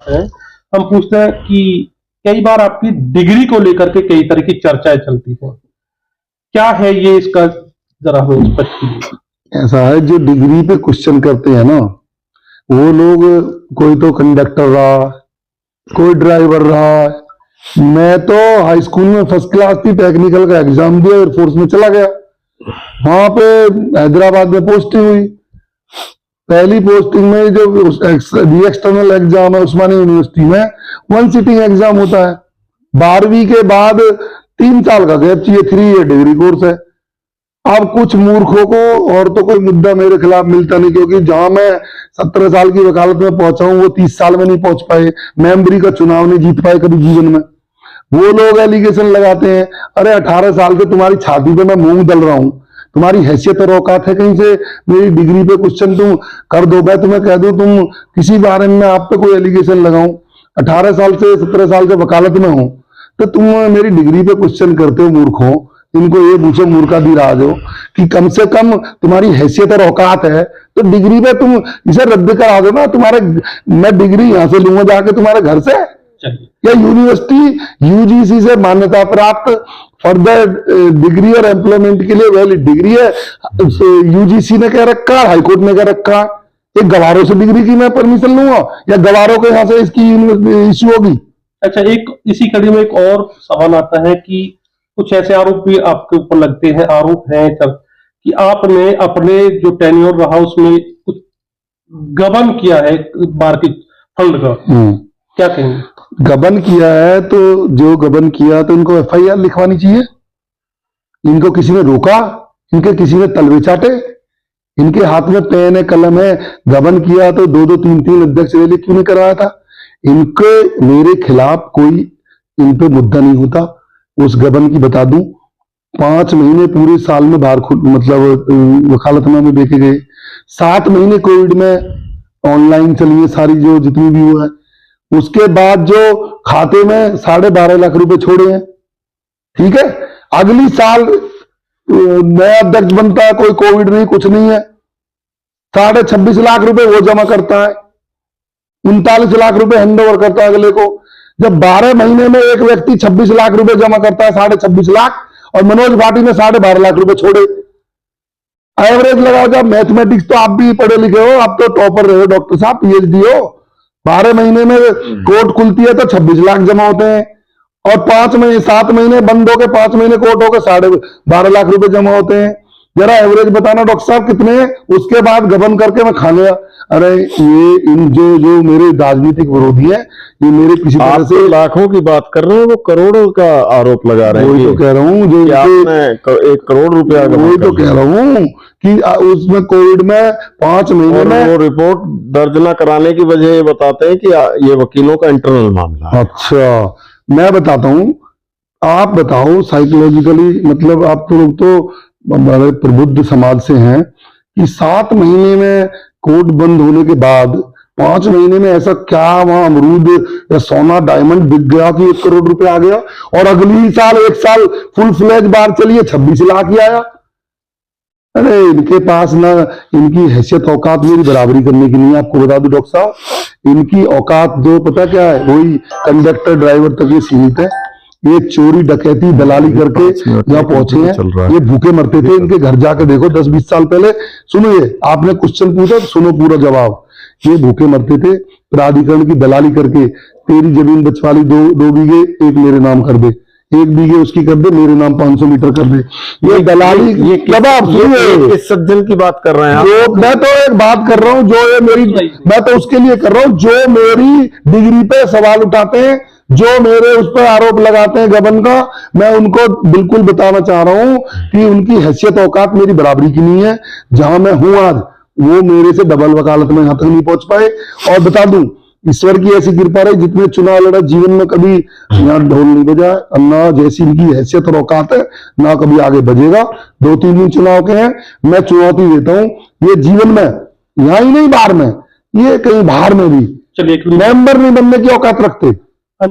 है, हम पूछते हैं कि कई बार आपकी डिग्री को लेकर के कई तरह की चर्चाएं चलती हैं, क्या है ये इसका, जरा हमें स्पष्ट कीजिए। ऐसा है, जो डिग्री पे क्वेश्चन करते हैं ना, वो लोग, कोई तो कंडक्टर रहा, कोई ड्राइवर रहा। मैं तो हाई स्कूल में फर्स्ट क्लास थी, टेक्निकल का एग्जाम दिया, एयरफोर्स में चला गया। वहां पे हैदराबाद में पोस्टिंग हुई। पहली पोस्टिंग में जो एक्सटर्नल एग्जाम है उस्मानिया यूनिवर्सिटी में, वन सिटिंग एग्जाम होता है। 12वीं के बाद 3 साल का गैप चाहिए, 3 ईयर डिग्री कोर्स है। अब कुछ मूर्खों को और तो कोई मुद्दा मेरे खिलाफ मिलता नहीं, क्योंकि जहां मैं 17 साल की वकालत में पहुंचा हूं, वो 30 साल में नहीं पहुंच पाए, मेंबरी का चुनाव नहीं जीत पाए कभी जीवन में। वो लोग एलिगेशन लगाते हैं, अरे 18 साल से तुम्हारी छाती पे मैं मूंग दल रहा हूं, तुम्हारी हैसियत और औकात है कहीं से मेरी डिग्री पे क्वेश्चन तुम कर दो? मैं तुम्हें कह दूं, तुम किसी बारे में आप पे कोई एलिगेशन लगाऊं, 18 साल से 17 साल से वकालत में हूं, तो तुम मेरी डिग्री पे क्वेश्चन करते हो मूर्खों। इनको ये पूछो, मूर्खाधिराज हो, कि कम से कम तुम्हारी हैसियत और औकात है तो डिग्री पे तुम इसे रद्द करा दो ना। तुम्हारे, मैं डिग्री यहां से लूंगा जाके तुम्हारे घर से, या यूनिवर्सिटी यूजीसी से मान्यता प्राप्त फर्दर डिग्री और एम्प्लॉयमेंट के लिए वैलिड डिग्री है, यूजीसी ने कह रखा, हाईकोर्ट ने कह रखा। एक गवारों से डिग्री की मैं परमिशन लूंगा, या गवारों के यहां से इसकी इश्यू होगी? अच्छा, एक इसी कड़ी में एक और सवाल आता है कि कुछ ऐसे आरोप भी आपके ऊपर लगते हैं, आरोप हैं कि आपने अपने जो टेन्योर रहा उसमें कुछ गबन किया है बार की फंड का, क्या कहेंगे? गबन किया है तो जो गबन किया तो इनको एफआईआर लिखवानी चाहिए। इनको किसी ने रोका? इनके किसी ने तलवे चाटे? इनके हाथ में पेन है, कलम है। गबन किया तो 2-2, 3-3 अध्यक्ष रैली क्यों नहीं करवाया था? इनके मेरे खिलाफ कोई इन पे मुद्दा नहीं होता। उस गबन की बता दूं, 5 महीने पूरे साल में बाहर मतलब वकालतनामे देखे गए। 7 महीने कोविड में ऑनलाइन चली है सारी, जो जितनी भी हुआ है। उसके बाद जो खाते में 12.5 लाख रुपए छोड़े हैं, ठीक है। अगली साल नया अध्यक्ष बनता है, कोई कोविड नहीं, कुछ नहीं है, 26.5 लाख रुपए वो जमा करता है, 39 लाख रुपए हैंड ओवर करता है अगले को। जब 12 महीने में एक व्यक्ति 26 लाख रुपए जमा करता है, 26.5 लाख, और मनोज भाटी ने 12.5 लाख रुपए छोड़े, एवरेज लगाओ। जब मैथमेटिक्स तो आप भी पढ़े लिखे हो, आप तो टॉपर रहे हो डॉक्टर साहब, पीएचडी हो। 12 महीने में कोर्ट खुलती है तो 26 लाख जमा होते हैं, और 5 महीने 7 महीने बंद हो गए, 5 महीने कोर्ट हो गए, 12.5 लाख रुपए जमा होते हैं। जरा एवरेज बताना डॉक्टर साहब कितने हैं? उसके बाद गबन करके मैं खा लिया। अरे ये इन जो मेरे राजनीतिक विरोधी है, ये मेरे किसी तरह से लाखों की बात कर रहे हैं, वो करोड़ों का आरोप लगा रहे हैं। वही तो कह रहा हूँ, जो 1 करोड़ रुपया, वही तो कह रहा हूँ कि उसमें कोविड में 5 महीने में वो रिपोर्ट दर्ज न कराने की वजह ये बताते हैं कि ये वकीलों का इंटरनल मामला है। अच्छा, मैं बताता हूँ, आप बताओ साइकोलॉजिकली, मतलब आप तो लोग तो हमारे प्रबुद्ध समाज से हैं, कि 7 महीने में कोर्ट बंद होने के बाद 5 महीने में ऐसा क्या वहां अमरूद या सोना डायमंड बिक गया कि 1 करोड़ रुपए आ गया, और अगली साल 1 साल फुल फ्लैज बार चलिए 26 लाख ही आया। अरे इनके पास ना, इनकी हैसियत औकात मेरी बराबरी करने की नहीं है। आपको बता दूं डॉक्टर साहब, इनकी औकात जो पता क्या है, वही कंडक्टर ड्राइवर तक ये सीमित है। ये चोरी डकैती दलाली करके यहाँ पहुंचे हैं। ये भूखे मरते थे, इनके घर जाके देखो 10-20 साल पहले। सुनो, ये आपने क्वेश्चन पूछा तो सुनो पूरा जवाब। ये भूखे मरते थे, प्राधिकरण की दलाली करके तेरी जमीन बचवा ली 2 बीघे, 1 मेरे नाम कर दे, 1 बीघे उसकी कर दे, मेरे नाम 500 मीटर कर दे। ये दलाली, ये कब आप किस सज्जन की बात कर रहे हैं? मैं तो एक बात कर रहा हूँ, जो ये मेरी, मैं तो उसके लिए कर रहा हूँ जो मेरी डिग्री पे सवाल उठाते हैं, जो मेरे उस पर आरोप लगाते हैं गबन का। मैं उनको बिल्कुल बताना चाह रहा हूं कि उनकी हैसियत औकात मेरी बराबरी की नहीं है। जहां मैं हूं आज, वो मेरे से डबल वकालत में यहां तक नहीं पहुंच पाए। और बता दूं, ईश्वर की ऐसी कृपा रही, जितने चुनाव लड़ा जीवन में कभी यहाँ ढोल नहीं बजा। अन्ना जैसी इनकी हैसियत और औकात है ना, कभी आगे बजेगा। 2-3 दिन चुनाव के हैं, मैं चुनौती देता हूँ, ये जीवन में यहाँ ही नहीं बाहर में, ये कहीं बाहर में भी मेंबर नहीं बनने की औकात रखते।